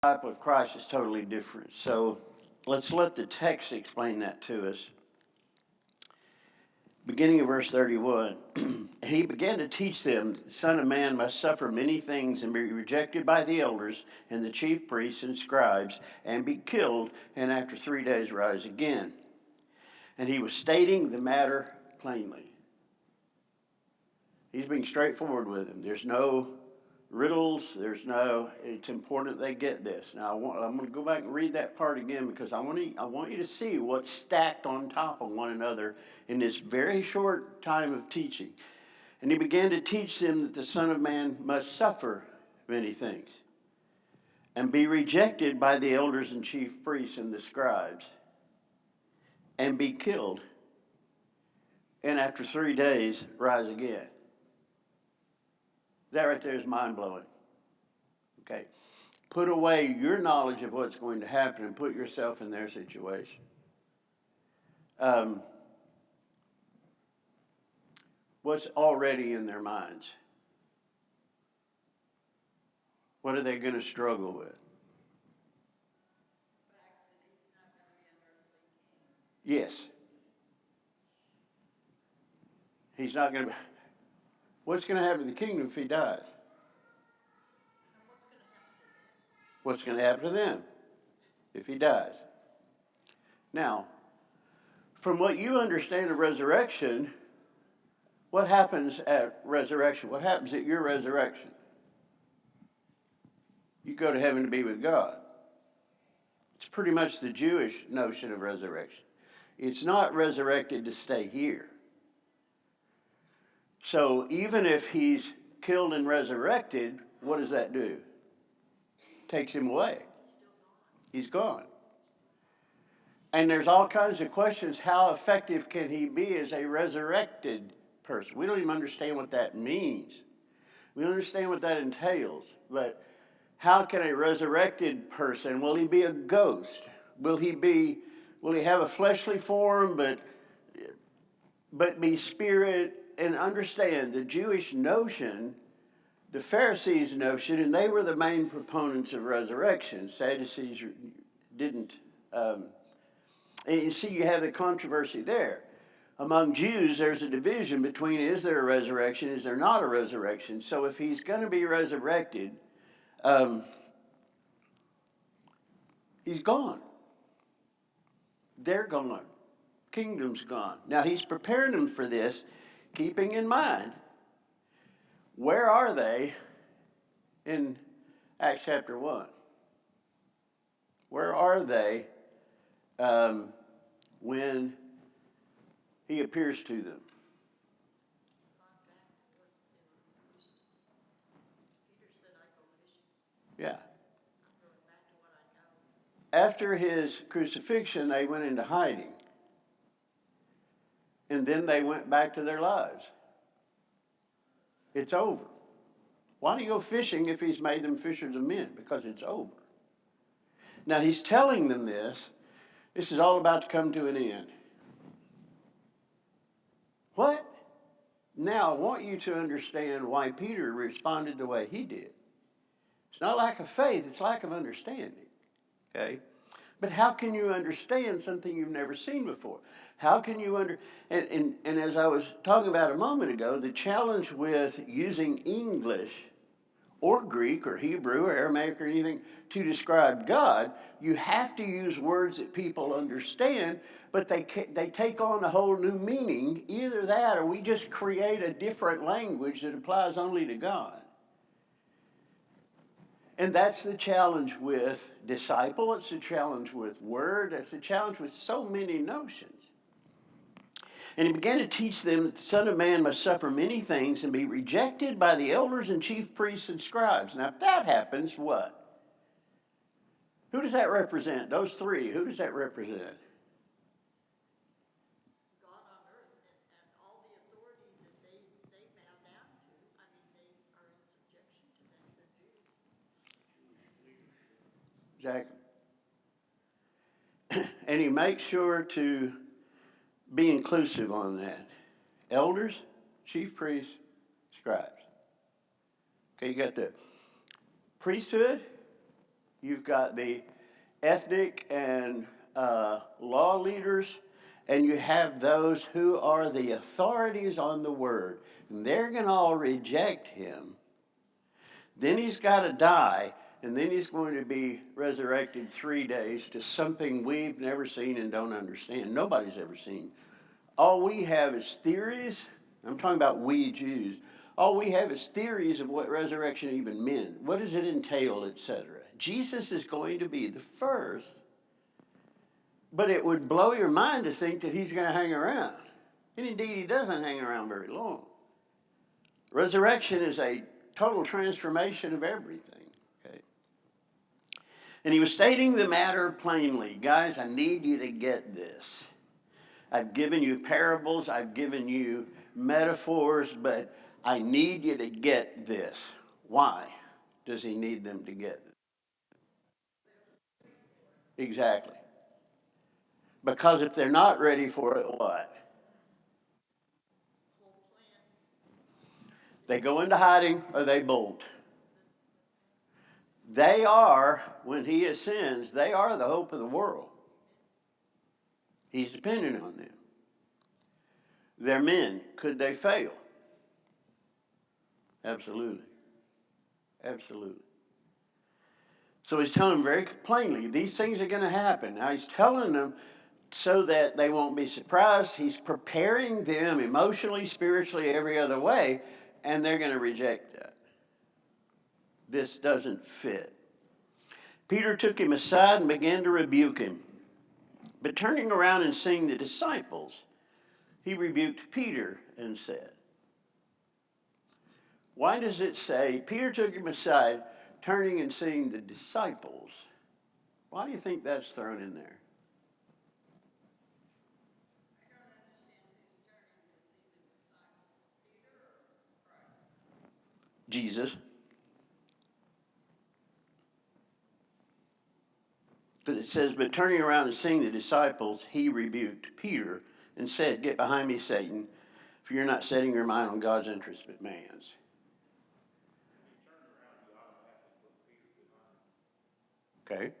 Type of Christ is totally different. So let's let the text explain that to us. Beginning of verse 31, he began to teach them, the Son of Man must suffer many things and be rejected by the elders and the chief priests and scribes and be killed, and after 3 days rise again. And he was stating the matter plainly. He's being straightforward with them. There's no riddles. It's important they get this. Now, I'm going to go back and read that part again because I want you to see what's stacked on top of one another in this very short time of teaching. And he began to teach them that the Son of Man must suffer many things and be rejected by the elders and chief priests and the scribes and be killed, and after 3 days rise again. That right there is mind-blowing. Okay? Put away your knowledge of what's going to happen and put yourself in their situation. What's already in their minds? What are they going to struggle with? Yes. He's not going to be. What's going to happen to the kingdom if he dies? What's going to happen to them if he dies? Now, from what you understand of resurrection, what happens at resurrection? What happens at your resurrection? You go to heaven to be with God. It's pretty much the Jewish notion of resurrection. It's not resurrected to stay here. So even if he's killed and resurrected, what does that do? Takes him away. He's gone. And there's all kinds of questions. How effective can he be as a resurrected person? We don't even understand what that means. We don't understand what that entails. But how can a resurrected person, will he be a ghost? Will he have a fleshly form but be spirit? And understand the Jewish notion, the Pharisees' notion, and they were the main proponents of resurrection. Sadducees didn't. And you see, you have the controversy there. Among Jews, there's a division between is there a resurrection, is there not a resurrection? So if he's going to be resurrected, he's gone. They're gone. Kingdom's gone. Now, he's preparing them for this, keeping in mind, where are they in Acts chapter 1? Where are they when he appears to them? Yeah. After his crucifixion, they went into hiding. And then they went back to their lives. It's over. Why do you go fishing if he's made them fishers of men? Because it's over. Now he's telling them this. This is all about to come to an end. What? Now I want you to understand why Peter responded the way he did. It's not lack of faith, it's lack of understanding. Okay? But how can you understand something you've never seen before? How can you and as I was talking about a moment ago, the challenge with using English or Greek or Hebrew or Aramaic or anything to describe God, you have to use words that people understand, but they take on a whole new meaning. Either that or we just create a different language that applies only to God. And that's the challenge with disciple, it's the challenge with word, it's the challenge with so many notions. And he began to teach them that the Son of Man must suffer many things and be rejected by the elders and chief priests and scribes. Now if that happens, what? Who does that represent? Those three, who does that represent? Exactly. And he makes sure to be inclusive on that. Elders, chief priests, scribes. Okay, you got the priesthood, You've got the ethnic and law leaders, and you have those who are the authorities on the word. And they're going to all reject him. Then he's got to die, and then he's going to be resurrected 3 days to something we've never seen and don't understand. Nobody's ever seen. All we have is theories. I'm talking about we Jews. All we have is theories of what resurrection even meant. What does it entail, etc. Jesus is going to be the first, but it would blow your mind to think that he's going to hang around. And indeed, he doesn't hang around very long. Resurrection is a total transformation of everything. Okay? And he was stating the matter plainly. Guys, I need you to get this. I've given you parables, I've given you metaphors, but I need you to get this. Why does he need them to get it? Exactly. Because if they're not ready for it, what? They go into hiding or they bolt. They are, when he ascends, they are the hope of the world. He's dependent on them. They're men. Could they fail? Absolutely. Absolutely. So he's telling them very plainly, these things are going to happen. Now he's telling them so that they won't be surprised. He's preparing them emotionally, spiritually, every other way, and they're going to reject that. This doesn't fit. Peter took him aside and began to rebuke him. But turning around and seeing the disciples, he rebuked Peter and said, why does it say, Peter took him aside, turning and seeing the disciples? Why do you think that's thrown in there? Jesus. But it says, but turning around and seeing the disciples, he rebuked Peter and said, get behind me, Satan, for you're not setting your mind on God's interest but man's. Okay.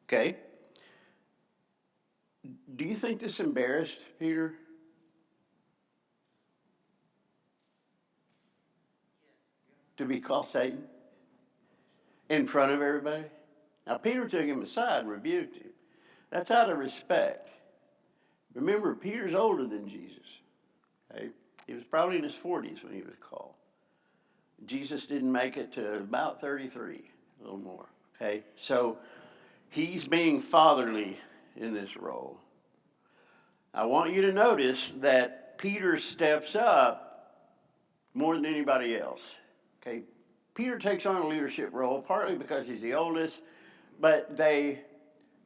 Okay. Do you think this embarrassed Peter? To be called Satan? In front of everybody? Now, Peter took him aside and rebuked him. That's out of respect. Remember, Peter's older than Jesus. Okay? He was probably in his 40s when he was called. Jesus didn't make it to about 33, a little more. Okay? So he's being fatherly in this role. I want you to notice that Peter steps up more than anybody else. Okay? Peter takes on a leadership role, partly because he's the oldest, but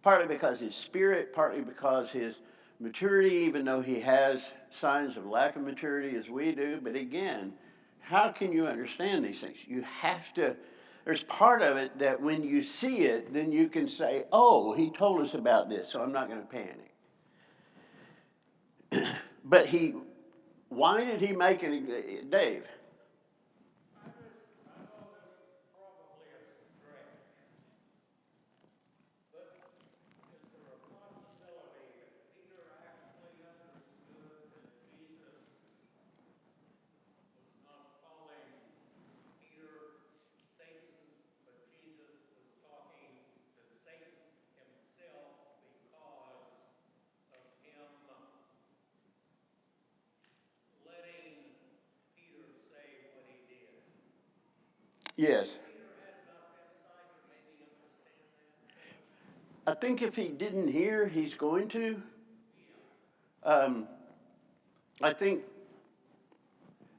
partly because his spirit, partly because his maturity, even though he has signs of lack of maturity as we do. But again, how can you understand these things? You have to, there's part of it that when you see it, then you can say, oh, he told us about this, so I'm not going to panic. But why did he make it, Dave? Yes. I think if he didn't hear, he's going to. Um, I think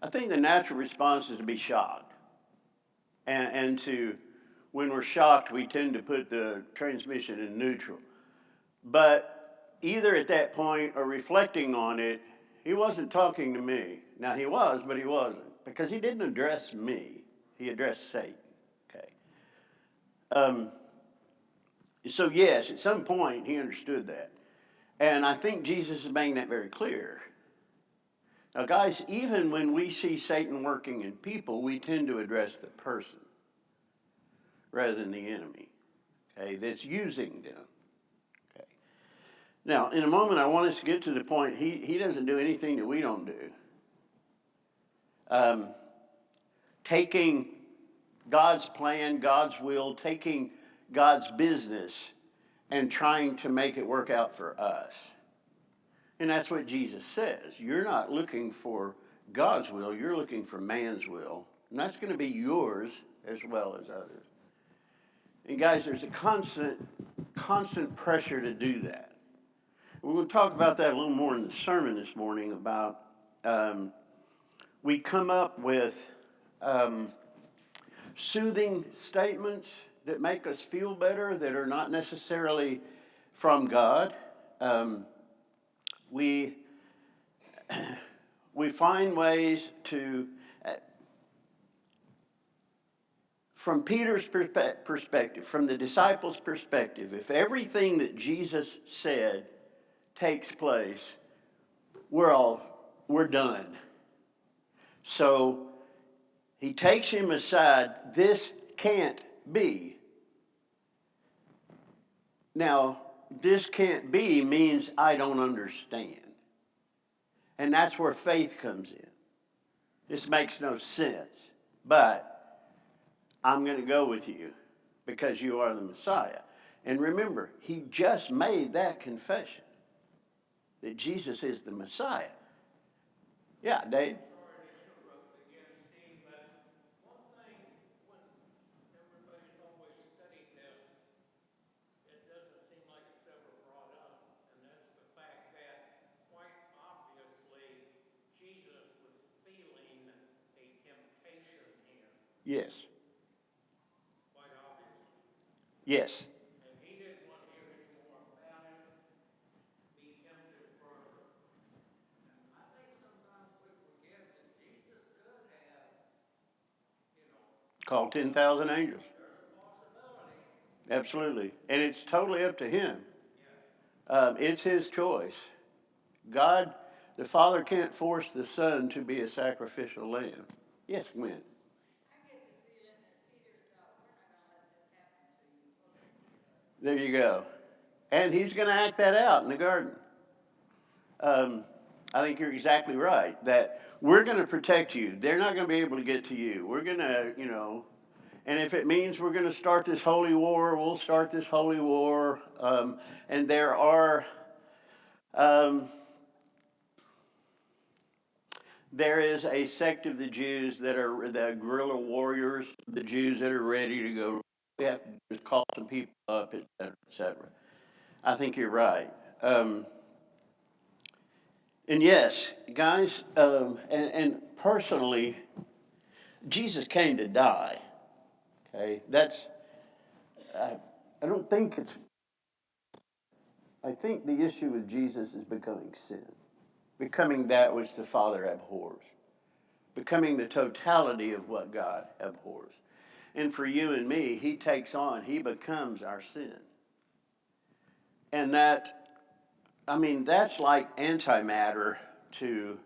the natural response is to be shocked. And when we're shocked, we tend to put the transmission in neutral. But either at that point or reflecting on it, he wasn't talking to me. Now he was, but he wasn't. Because he didn't address me. He addressed Satan. Okay. So yes, at some point he understood that. And I think Jesus is making that very clear. Now, guys, even when we see Satan working in people, we tend to address the person rather than the enemy, okay, that's using them. Okay. Now, in a moment, I want us to get to the point, he doesn't do anything that we don't do. Taking God's plan, God's will, taking God's business and trying to make it work out for us. And that's what Jesus says. You're not looking for God's will, you're looking for man's will. And that's going to be yours as well as others. And guys, there's a constant pressure to do that. We're going to talk about that a little more in the sermon this morning about we come up with soothing statements that make us feel better that are not necessarily from God. We find ways to, from Peter's perspective, from the disciples' perspective, if everything that Jesus said takes place, we're done. So he takes him aside. This can't be. Now, this can't be means I don't understand. And that's where faith comes in. This makes no sense, but I'm going to go with you because you are the Messiah. And remember, he just made that confession that Jesus is the Messiah. Yeah, Dave? Yes. Quite obviously. Yes. And he didn't want to hear any more about it, be tempted further. And I think sometimes we forget that Jesus could have, called 10,000 angels. There's a possibility. Absolutely. And it's totally up to him. Yes. It's his choice. God, the Father can't force the Son to be a sacrificial lamb. Yes, Gwen. There you go. And he's going to act that out in the garden. I think you're exactly right, that we're going to protect you. They're not going to be able to get to you. We're going to, and if it means we're going to start this holy war, we'll start this holy war. And there are, there is a sect of the Jews that are the guerrilla warriors, the Jews that are ready to go. We have to just call some people up, et cetera, et cetera. I think you're right. And yes, guys, and personally, Jesus came to die. Okay, that's, I don't think it's, I think the issue with Jesus is becoming sin, becoming that which the Father abhors, becoming the totality of what God abhors. And for you and me, he takes on, he becomes our sin. And that, I mean, that's like antimatter to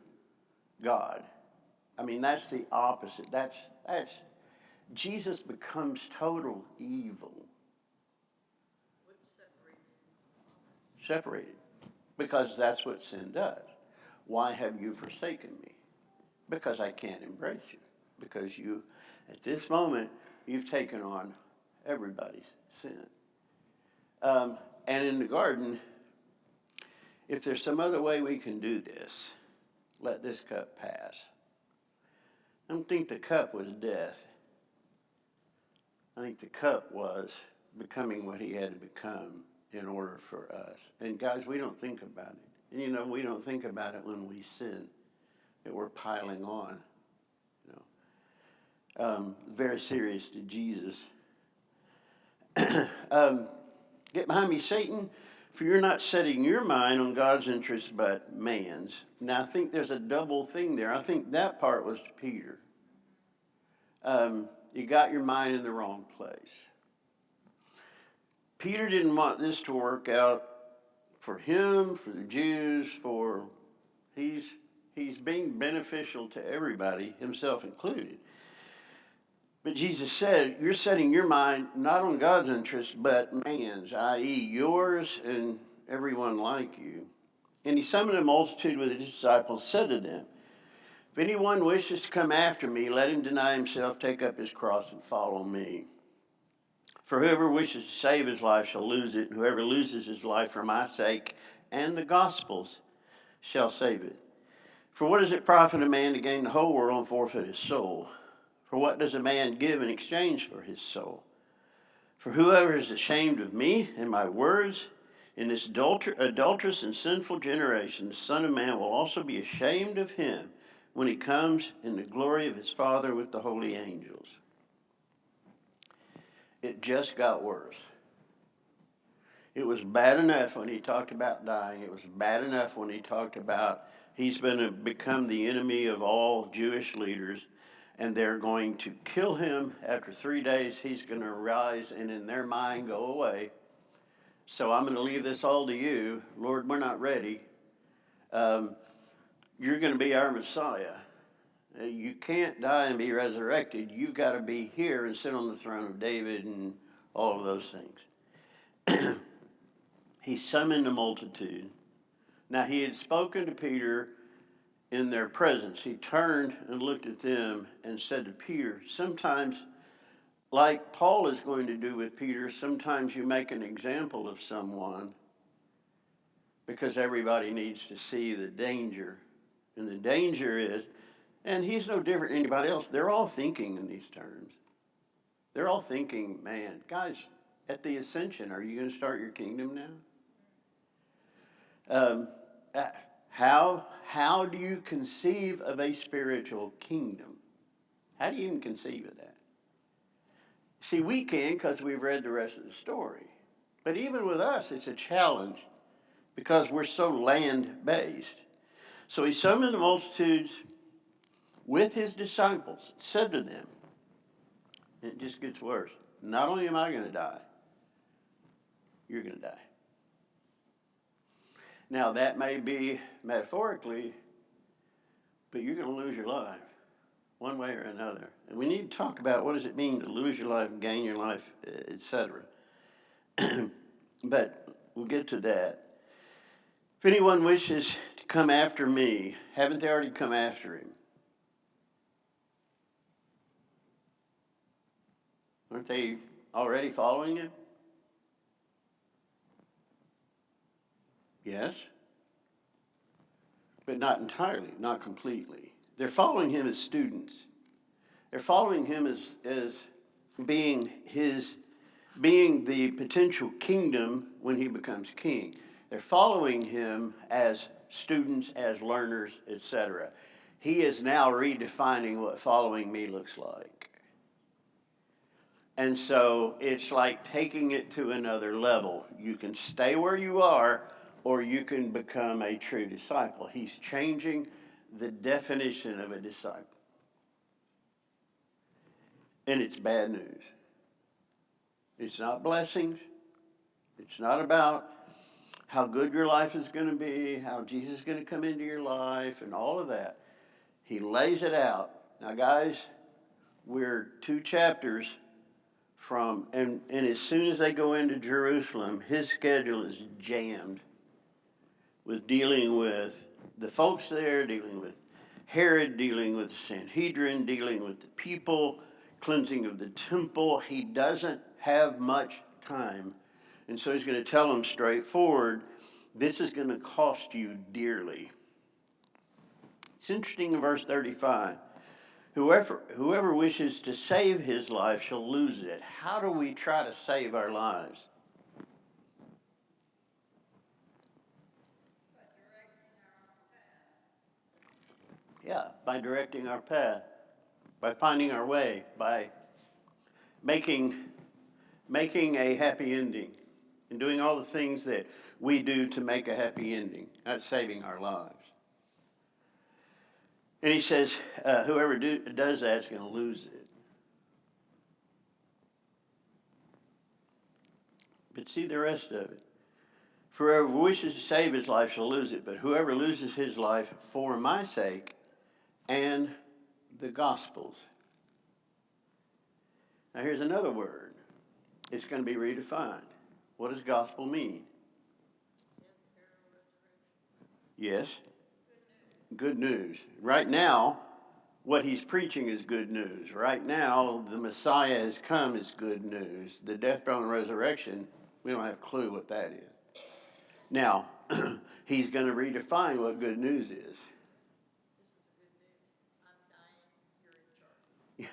God. I mean, that's the opposite. That's Jesus becomes total evil. Separated. Because that's what sin does. Why have you forsaken me? Because I can't embrace you. Because you, at this moment, you've taken on everybody's sin. And in the garden, if there's some other way we can do this, let this cup pass. I don't think the cup was death. I think the cup was becoming what he had to become in order for us. And guys, we don't think about it. And we don't think about it when we sin, that we're piling on. Very serious to Jesus. Get behind me, Satan, for you're not setting your mind on God's interest but man's. Now, I think there's a double thing there. I think that part was to Peter. You got your mind in the wrong place. Peter didn't want this to work out for him, for the Jews, he's being beneficial to everybody, himself included. But Jesus said, you're setting your mind not on God's interest, but man's, i.e. yours and everyone like you. And he summoned a multitude with his disciples, said to them, if anyone wishes to come after me, let him deny himself, take up his cross, and follow me. For whoever wishes to save his life shall lose it, and whoever loses his life for my sake and the gospel's shall save it. For what does it profit a man to gain the whole world and forfeit his soul? For what does a man give in exchange for his soul? For whoever is ashamed of me and my words in this adulterous and sinful generation, the Son of Man will also be ashamed of him when he comes in the glory of his Father with the holy angels. It just got worse. It was bad enough when he talked about dying. It was bad enough when he talked about he's going to become the enemy of all Jewish leaders, and they're going to kill him. After 3 days, he's going to rise and in their mind go away. So I'm going to leave this all to you. Lord, we're not ready. You're going to be our Messiah. You can't die and be resurrected. You've got to be here and sit on the throne of David and all of those things. He summoned a multitude. Now, he had spoken to Peter in their presence. He turned and looked at them and said to Peter, sometimes, like Paul is going to do with Peter, sometimes you make an example of someone because everybody needs to see the danger. And the danger is, and he's no different than anybody else, they're all thinking in these terms. They're all thinking, man, guys, at the ascension, are you going to start your kingdom now? How do you conceive of a spiritual kingdom? How do you even conceive of that? See, we can because we've read the rest of the story. But even with us, it's a challenge because we're so land-based. So he summoned the multitudes with his disciples, said to them, it just gets worse. Not only am I going to die, you're going to die. Now, that may be metaphorically, but you're going to lose your life one way or another. And we need to talk about what does it mean to lose your life, gain your life, etc. But we'll get to that. If anyone wishes to come after me, haven't they already come after him? Aren't they already following him? Yes. But not entirely, not completely. They're following him as students. They're following him as being the potential kingdom when he becomes king. They're following him as students, as learners, etc. He is now redefining what following me looks like. And so it's like taking it to another level. You can stay where you are, or you can become a true disciple. He's changing the definition of a disciple. And it's bad news. It's not blessings. It's not about how good your life is going to be, how Jesus is going to come into your life, and all of that. He lays it out. Now, guys, we're 2 chapters from, and as soon as they go into Jerusalem, his schedule is jammed with dealing with the folks there, dealing with Herod, dealing with the Sanhedrin, dealing with the people, cleansing of the temple. He doesn't have much time. And so he's going to tell them straightforward, this is going to cost you dearly. It's interesting in verse 35. Whoever wishes to save his life shall lose it. How do we try to save our lives? Yeah, by directing our path, by finding our way, by making a happy ending, and doing all the things that we do to make a happy ending, not saving our lives. And he says, whoever does that is going to lose it. But see the rest of it. For whoever wishes to save his life shall lose it, but whoever loses his life for my sake and the gospel's. Now here's another word. It's going to be redefined. What does gospel mean? Yes, good news. Right now, what he's preaching is good news. Right now, the Messiah has come is good news. The death, burial, and resurrection, we don't have a clue what that is. Now, he's going to redefine what good news is. Yeah,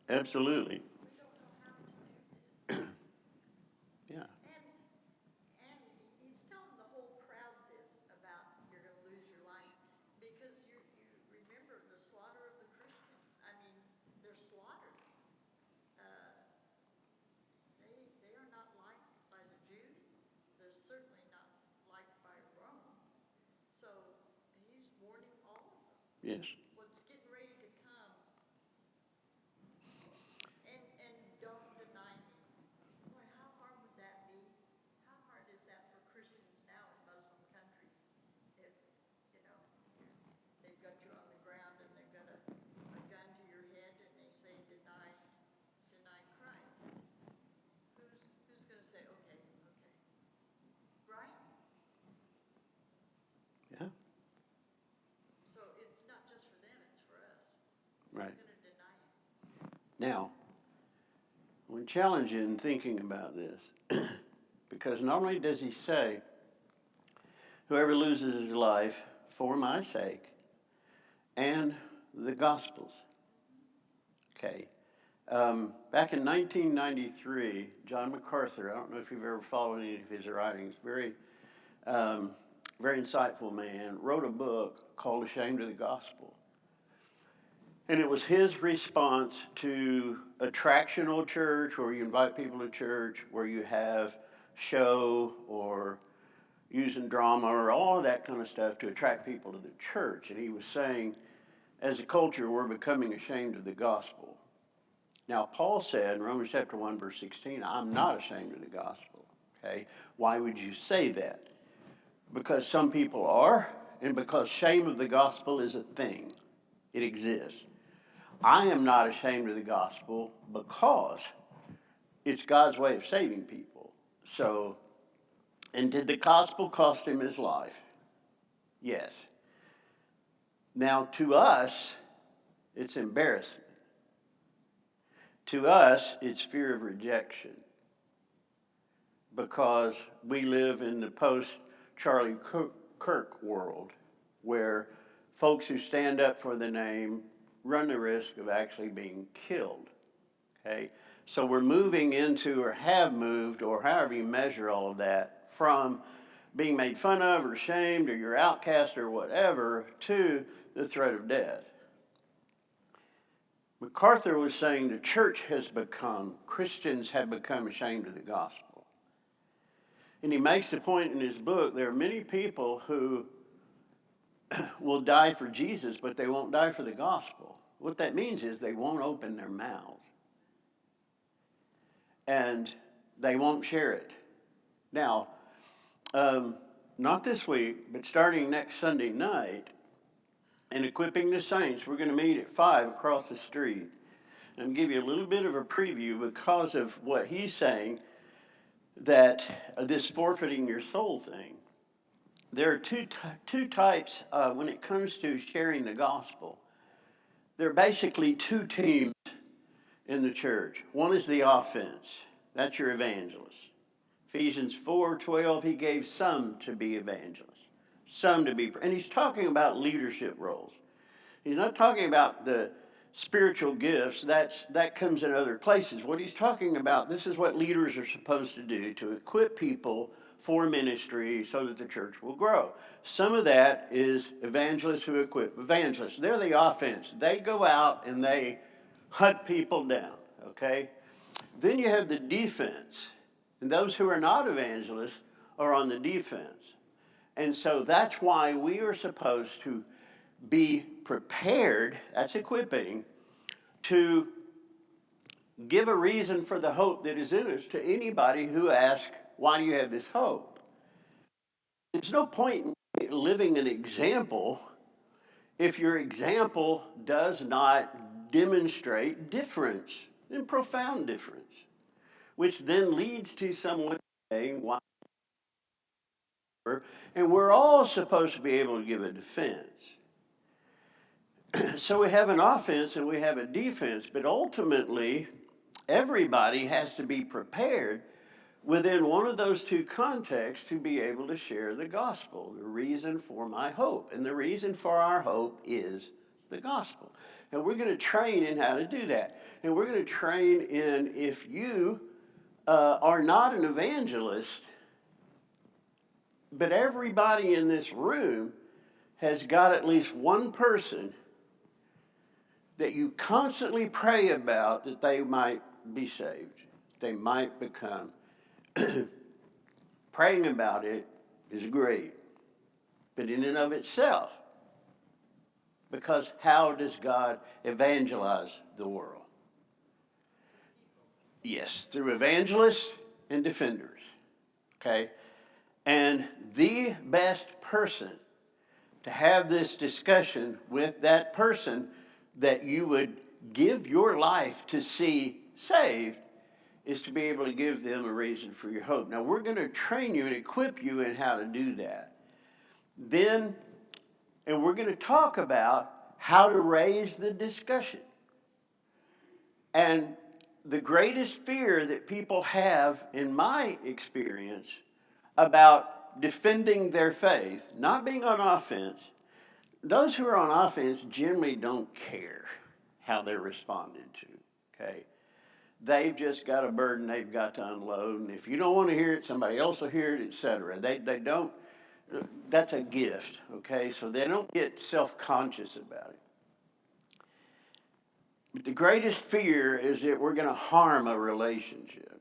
absolutely. Yeah. Yes. Yeah. Right. Now, I want to challenge you in thinking about this. Because not only does he say, whoever loses his life for my sake and the gospel's. Okay. Back in 1993, John MacArthur, I don't know if you've ever followed any of his writings, um, very insightful man, wrote a book called Ashamed of the Gospel. And it was his response to attractional church, where you invite people to church, where you have show or using drama or all of that kind of stuff to attract people to the church. And he was saying, as a culture, we're becoming ashamed of the gospel. Now, Paul said in Romans chapter 1, verse 16, I'm not ashamed of the gospel. Okay? Why would you say that? Because some people are, and because shame of the gospel is a thing. It exists. I am not ashamed of the gospel because it's God's way of saving people. So, and did the gospel cost him his life? Yes. Now, to us, it's embarrassment. To us, it's fear of rejection because we live in the post-Charlie Kirk world where folks who stand up for the name run the risk of actually being killed, okay? So we're moving into, or have moved, or however you measure all of that, from being made fun of or shamed or you're outcast or whatever to the threat of death. MacArthur was saying the church has become, Christians have become ashamed of the gospel. And he makes the point in his book, there are many people who will die for Jesus, but they won't die for the gospel. What that means is they won't open their mouths. And they won't share it. Now, not this week, but starting next Sunday night, in Equipping the Saints, we're going to meet at 5 across the street. And give you a little bit of a preview because of what he's saying, that this forfeiting your soul thing. There are two types when it comes to sharing the gospel. There are basically two teams in the church. One is the offense. That's your evangelist. Ephesians 4:12, he gave some to be evangelists, some to be, and he's talking about leadership roles. He's not talking about the spiritual gifts. That comes in other places. What he's talking about, this is what leaders are supposed to do, to equip people for ministry so that the church will grow. Some of that is evangelists who equip evangelists. They're the offense. They go out and they hunt people down, okay? Then you have the defense. And those who are not evangelists are on the defense. And so that's why we are supposed to be prepared, that's equipping, to give a reason for the hope that is in us to anybody who asks, why do you have this hope? There's no point in living an example if your example does not demonstrate difference, and profound difference, which then leads to someone saying, why? And we're all supposed to be able to give a defense. So we have an offense and we have a defense, but ultimately, everybody has to be prepared within one of those two contexts to be able to share the gospel, the reason for my hope. And the reason for our hope is the gospel. And we're going to train in how to do that. And we're going to train in, if you are not an evangelist, but everybody in this room has got at least one person that you constantly pray about that they might be saved, they might become. Praying about it is great, but in and of itself, because how does God evangelize the world? Yes, through evangelists and defenders, okay? And the best person to have this discussion with that person that you would give your life to see saved is to be able to give them a reason for your hope. Now, we're going to train you and equip you in how to do that. Then, and we're going to talk about how to raise the discussion. And the greatest fear that people have, in my experience, about defending their faith, not being on offense, those who are on offense generally don't care how they're responded to, okay? They've just got a burden they've got to unload, and if you don't want to hear it, somebody else will hear it, etc. They don't, that's a gift, okay? So they don't get self-conscious about it. But the greatest fear is that we're going to harm a relationship.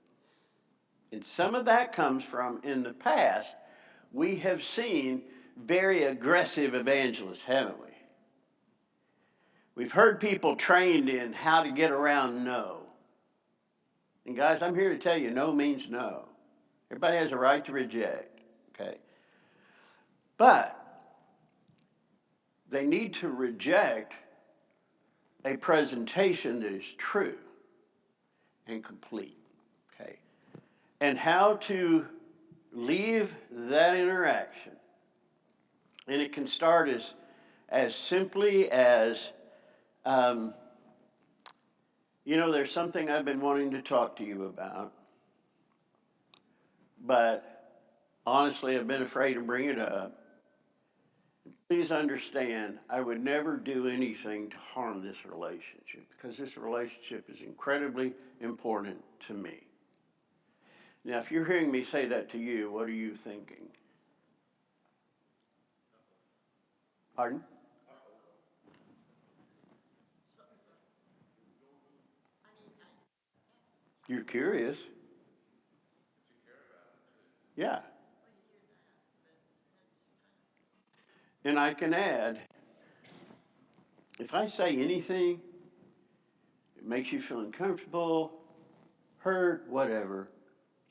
And some of that comes from, in the past, we have seen very aggressive evangelists, haven't we? We've heard people trained in how to get around no. And guys, I'm here to tell you, no means no. Everybody has a right to reject, okay? But they need to reject a presentation that is true and complete, okay? And how to leave that interaction. And it can start as simply as, there's something I've been wanting to talk to you about, but honestly, I've been afraid to bring it up. Please understand, I would never do anything to harm this relationship because this relationship is incredibly important to me. Now, if you're hearing me say that to you, what are you thinking? Pardon? You're curious. Yeah. And I can add, if I say anything, it makes you feel uncomfortable, hurt, whatever,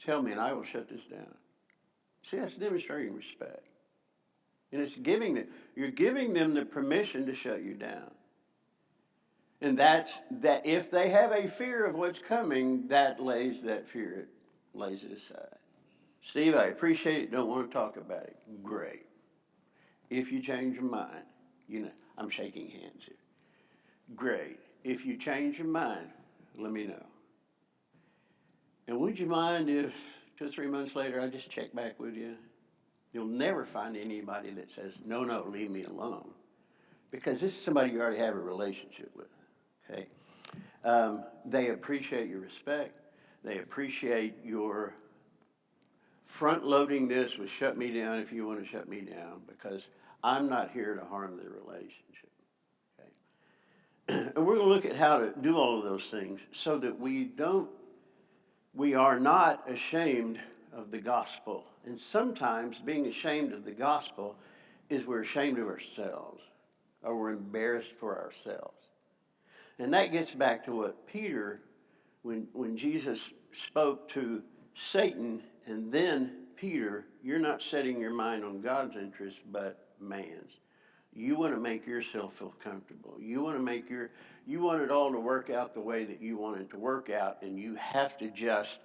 tell me and I will shut this down. See, that's demonstrating respect. And it's you're giving them the permission to shut you down. And that if they have a fear of what's coming, that lays that fear, it lays it aside. Steve, I appreciate it, don't want to talk about it. Great. If you change your mind, I'm shaking hands here. Great. If you change your mind, let me know. And would you mind if 2 or 3 months later I just check back with you? You'll never find anybody that says, no, leave me alone. Because this is somebody you already have a relationship with, okay? They appreciate your respect. They appreciate your front-loading this with shut me down if you want to shut me down, because I'm not here to harm the relationship, okay? And we're going to look at how to do all of those things so that we are not ashamed of the gospel. And sometimes being ashamed of the gospel is we're ashamed of ourselves, or we're embarrassed for ourselves. And that gets back to what Peter When Jesus spoke to Satan and then Peter, you're not setting your mind on God's interest, but man's. You want to make yourself feel comfortable. You want it all to work out the way that you want it to work out, and you have to just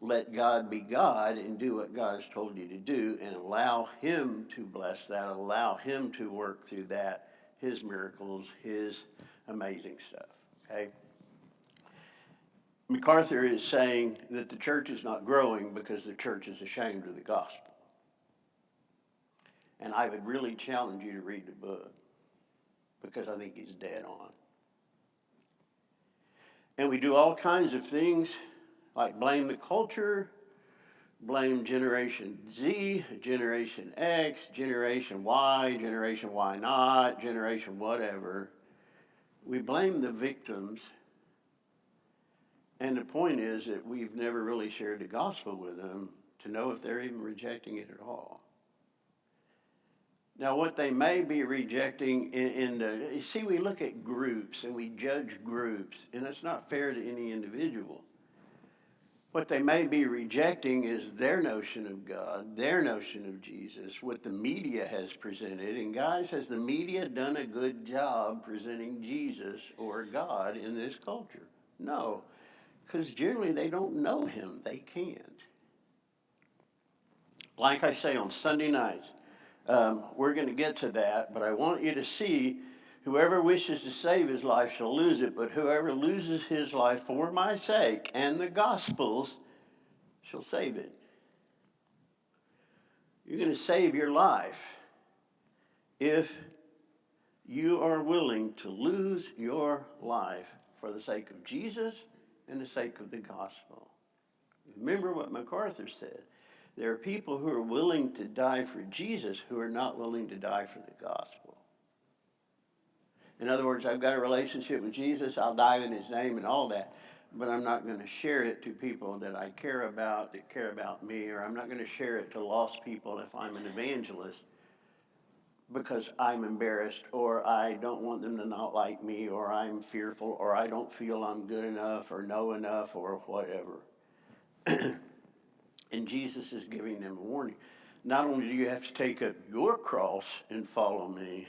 let God be God and do what God has told you to do and allow him to bless that, allow him to work through that, his miracles, his amazing stuff, okay? MacArthur is saying that the church is not growing because the church is ashamed of the gospel. And I would really challenge you to read the book because I think he's dead on. And we do all kinds of things like blame the culture, blame Generation Z, Generation X, Generation Y, Generation Y not, Generation whatever. We blame the victims. And the point is that we've never really shared the gospel with them to know if they're even rejecting it at all. Now, what they may be rejecting you see, we look at groups and we judge groups, and that's not fair to any individual. What they may be rejecting is their notion of God, their notion of Jesus, what the media has presented. And guys, has the media done a good job presenting Jesus or God in this culture? No, because generally they don't know him. They can't. Like I say on Sunday nights, we're going to get to that, but I want you to see whoever wishes to save his life shall lose it, but whoever loses his life for my sake and the gospel's shall save it. You're going to save your life if you are willing to lose your life for the sake of Jesus and the sake of the gospel. Remember what MacArthur said. There are people who are willing to die for Jesus who are not willing to die for the gospel. In other words, I've got a relationship with Jesus, I'll die in his name and all that, but I'm not going to share it to people that I care about, that care about me, or I'm not going to share it to lost people if I'm an evangelist because I'm embarrassed, or I don't want them to not like me, or I'm fearful, or I don't feel I'm good enough or know enough or whatever. And Jesus is giving them a warning. Not only do you have to take up your cross and follow me,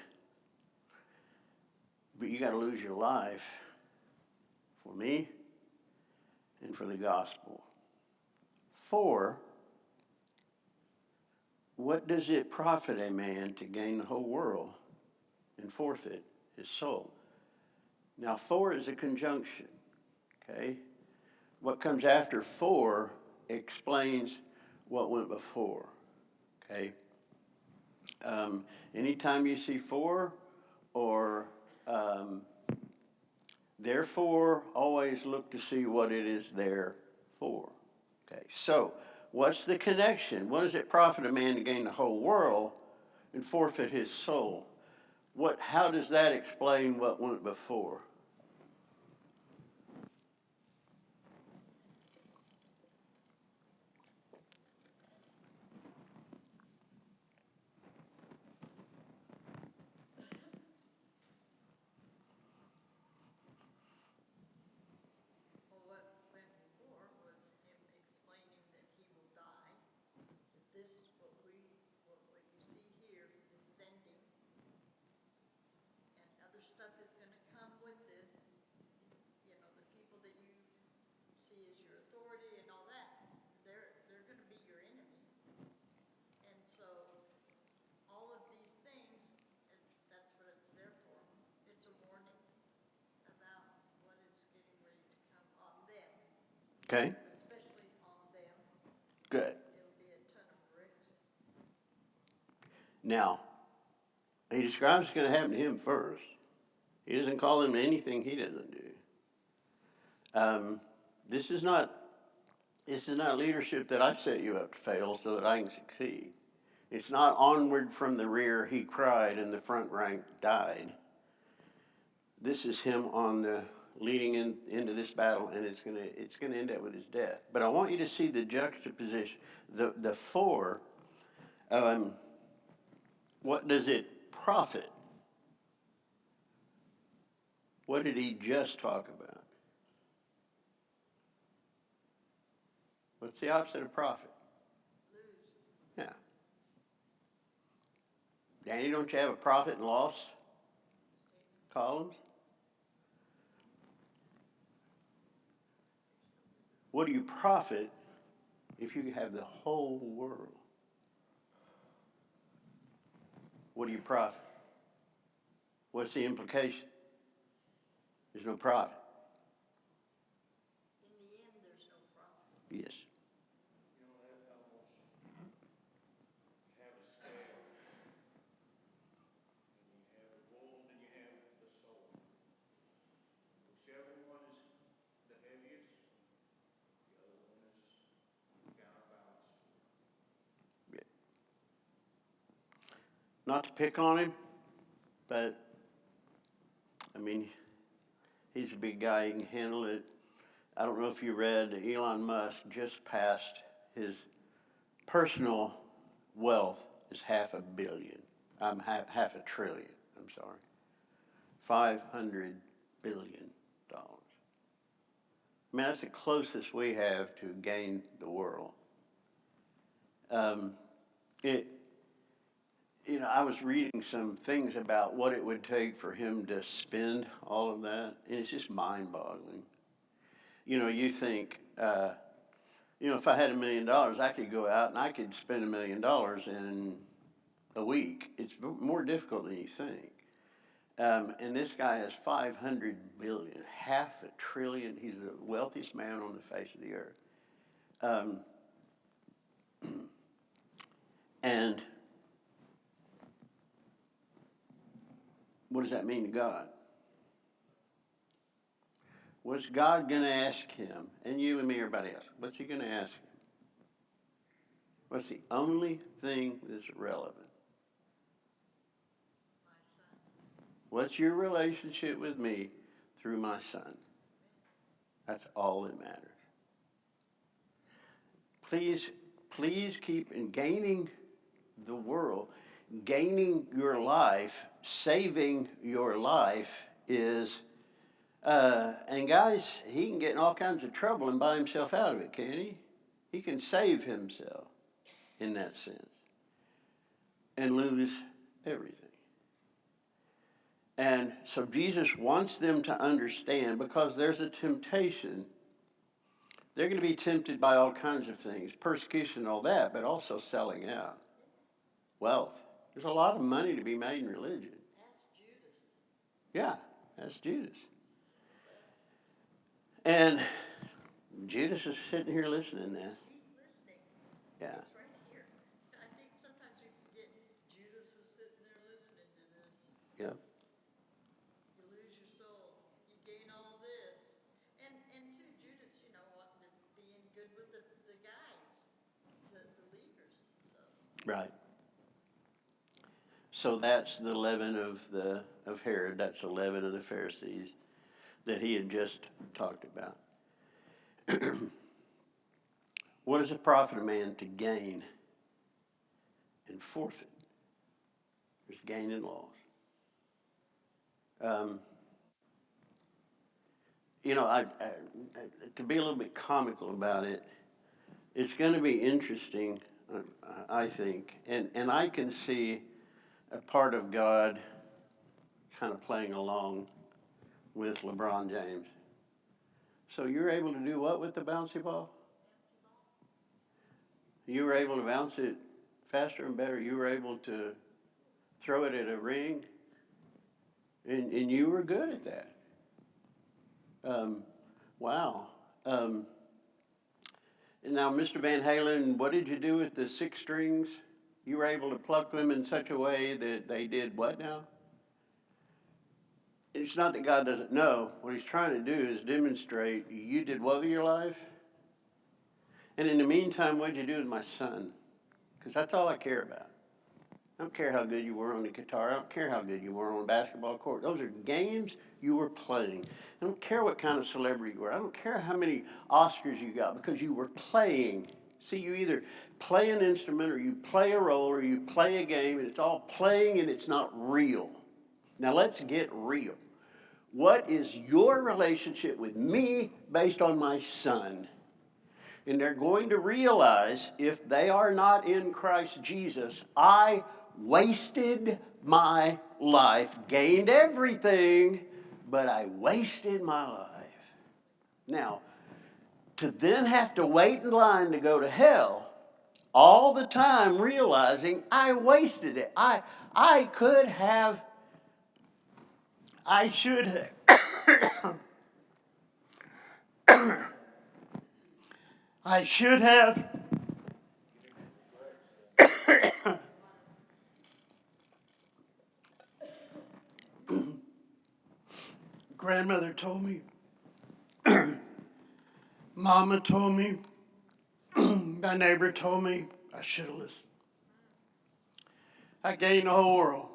but you got to lose your life for me and for the gospel. For what does it profit a man to gain the whole world and forfeit his soul? Now, for is a conjunction, okay? What comes after for explains what went before, okay? Anytime you see for or therefore, always look to see what it is there for. Okay, so what's the connection? What does it profit a man to gain the whole world and forfeit his soul? How does that explain what went before? Okay, good. Now, he describes what's going to happen to him first. He doesn't call him anything he doesn't do. This is not leadership that I set you up to fail so that I can succeed. It's not onward from the rear he cried and the front rank died. This is him on the leading into this battle, and it's gonna end up with his death. But I want you to see the juxtaposition. The for. What does it profit? What did he just talk about? What's the opposite of profit? Yeah. Danny, don't you have a profit and loss columns? What do you profit if you have the whole world? What do you profit? What's the implication? There's no profit. In the end, there's no profit. Yes. You know, that almost have a scale. And you have the gold and you have the soul. Whichever one is the heaviest, the other one is counterbalanced. Not to pick on him, but I mean, he's a big guy. He can handle it. I don't know if you read, Elon Musk just passed his personal wealth is $500 billion. Half a trillion. I'm sorry. $500 billion. I mean, that's the closest we have to gain the world. I was reading some things about what it would take for him to spend all of that, and it's just mind-boggling. You think, if I had $1 million, I could go out and I could spend $1 million in a week. It's more difficult than you think. And this guy has 500 billion, $500 billion. He's the wealthiest man on the face of the earth. And what does that mean to God? What's God going to ask him? And you and me, everybody else. What's he going to ask him? What's the only thing that's relevant? My son. What's your relationship with me through my son? That's all that matters. Please keep in gaining the world, gaining your life, saving your life is, and guys, he can get in all kinds of trouble and buy himself out of it, can't he? He can save himself in that sense and lose everything. And so Jesus wants them to understand, because there's a temptation. They're going to be tempted by all kinds of things, persecution and all that, but also selling out. Wealth. There's a lot of money to be made in religion. Ask Judas. Yeah, that's Judas. And Judas is sitting here listening now. He's listening. Yeah. He's right here. I think sometimes you forget Judas is sitting there listening to this. Yeah. You lose your soul. You gain all this. And too, Judas, wanting to be in good with the guys, the leaders. So. Right. So that's the leaven of Herod. That's the leaven of the Pharisees that he had just talked about. What does it profit a man to gain and forfeit? There's gain and loss. To be a little bit comical about it, it's going to be interesting, I think, and I can see a part of God kind of playing along with LeBron James. So you're able to do what with the bouncy ball? You were able to bounce it faster and better. You were able to throw it at a ring, and you were good at that. Wow. And now, Mr. Van Halen, what did you do with the 6 strings? You were able to pluck them in such a way that they did what now? It's not that God doesn't know. What he's trying to do is demonstrate you did what with your life? And in the meantime, what did you do with my son? Because that's all I care about. I don't care how good you were on the guitar. I don't care how good you were on the basketball court. Those are games you were playing. I don't care what kind of celebrity you were. I don't care how many Oscars you got, because you were playing. See, you either play an instrument or you play a role or you play a game, and it's all playing and it's not real. Now let's get real. What is your relationship with me based on my son? And they're going to realize if they are not in Christ Jesus, I wasted my life, gained everything, but I wasted my life. Now, to then have to wait in line to go to hell all the time realizing I wasted it. I could have, I should have, I should have. Grandmother told me, Mama told me, my neighbor told me, I should have listened. I gained the whole world,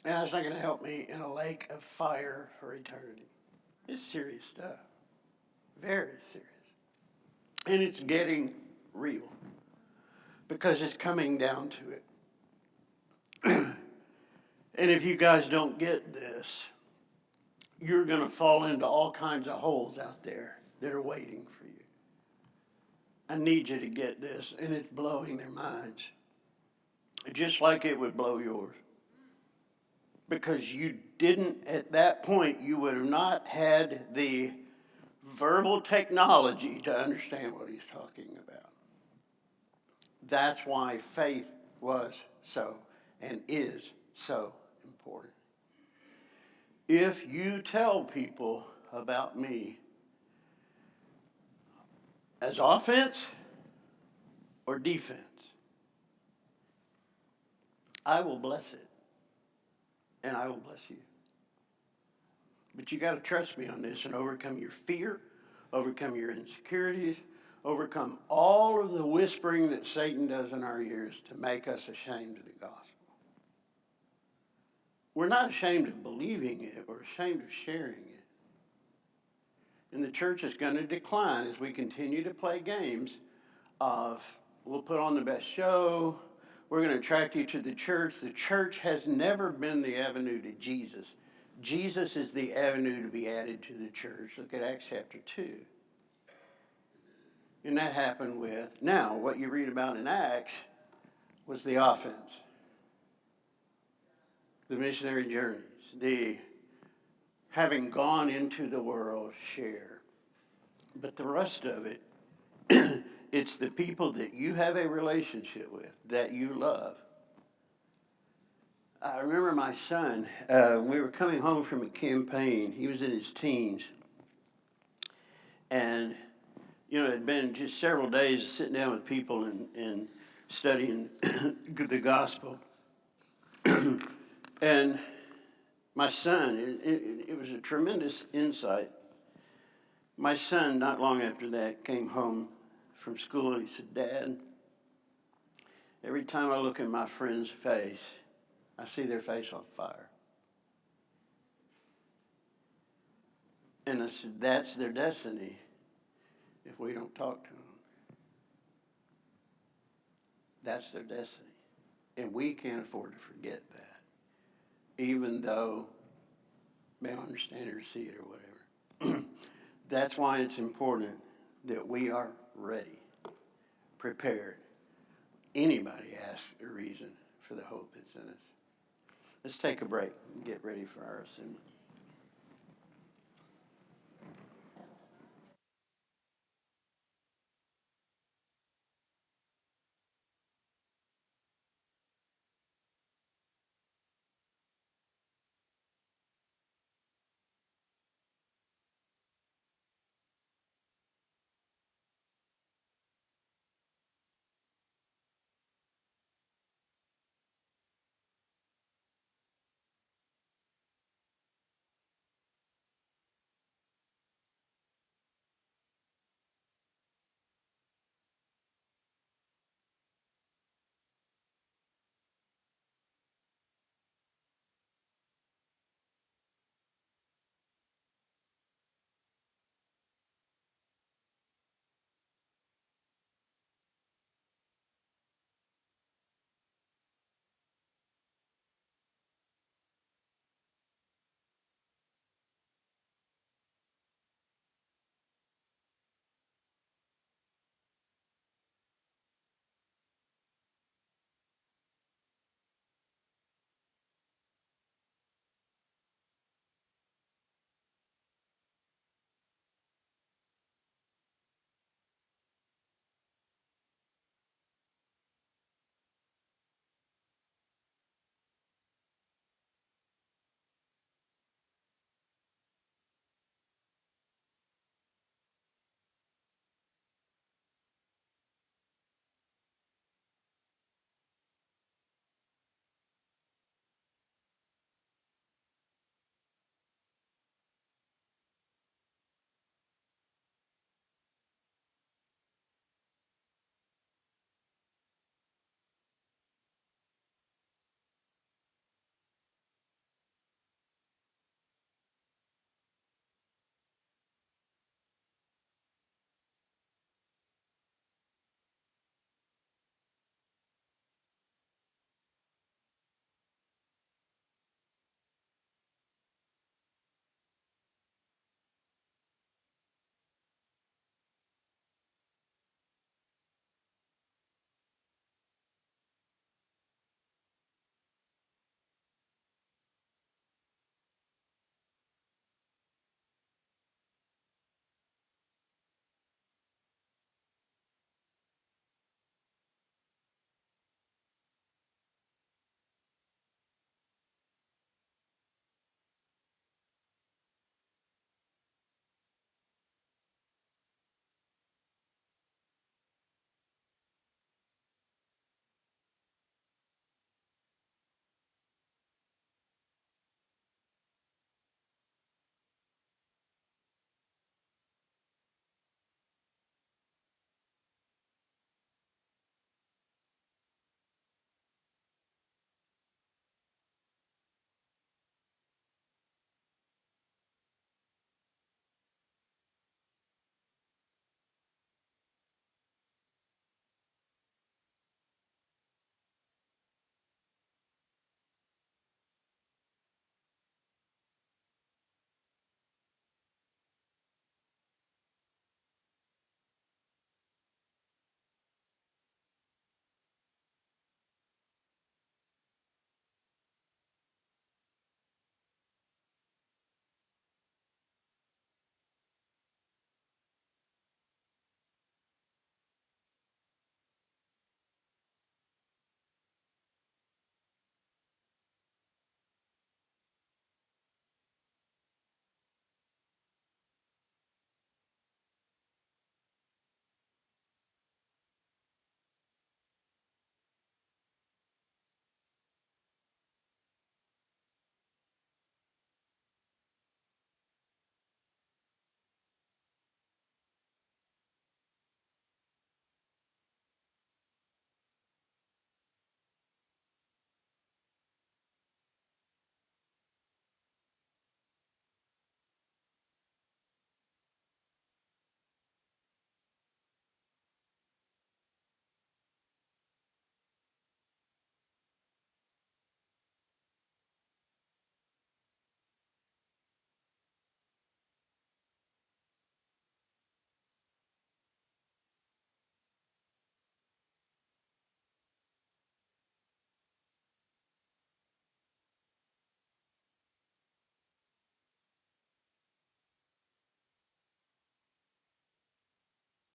and that's not going to help me in a lake of fire for eternity. It's serious stuff, very serious. And it's getting real because it's coming down to it. And if you guys don't get this, you're going to fall into all kinds of holes out there that are waiting for you. I need you to get this, and it's blowing their minds, just like it would blow yours. Because you didn't, at that point, you would have not had the verbal technology to understand what he's talking about. That's why faith was so and is so important. If you tell people about me as offense or defense, I will bless it, and I will bless you. But you got to trust me on this and overcome your fear, overcome your insecurities, overcome all of the whispering that Satan does in our ears to make us ashamed of the gospel. We're not ashamed of believing it, we're ashamed of sharing it. And the church is going to decline as we continue to play games of, we'll put on the best show, we're going to attract you to the church. The church has never been the avenue to Jesus. Jesus is the avenue to be added to the church. Look at Acts chapter 2. And that happened with, now what you read about in Acts was the offense. The missionary journeys, the having gone into the world, share. But the rest of it, it's the people that you have a relationship with, that you love. I remember my son, we were coming home from a campaign. He was in his teens. And, you know, it had been just several days of sitting down with people and studying the gospel. And my son, it was a tremendous insight. My son, not long after that, came home from school and he said, Dad, every time I look in my friend's face, I see their face on fire. And I said, that's their destiny if we don't talk to them. That's their destiny. And we can't afford to forget that, even though they don't understand it or see it or whatever. That's why it's important that we are ready, prepared. Anybody asks a reason for the hope that's in us. Let's take a break and get ready for our assembly.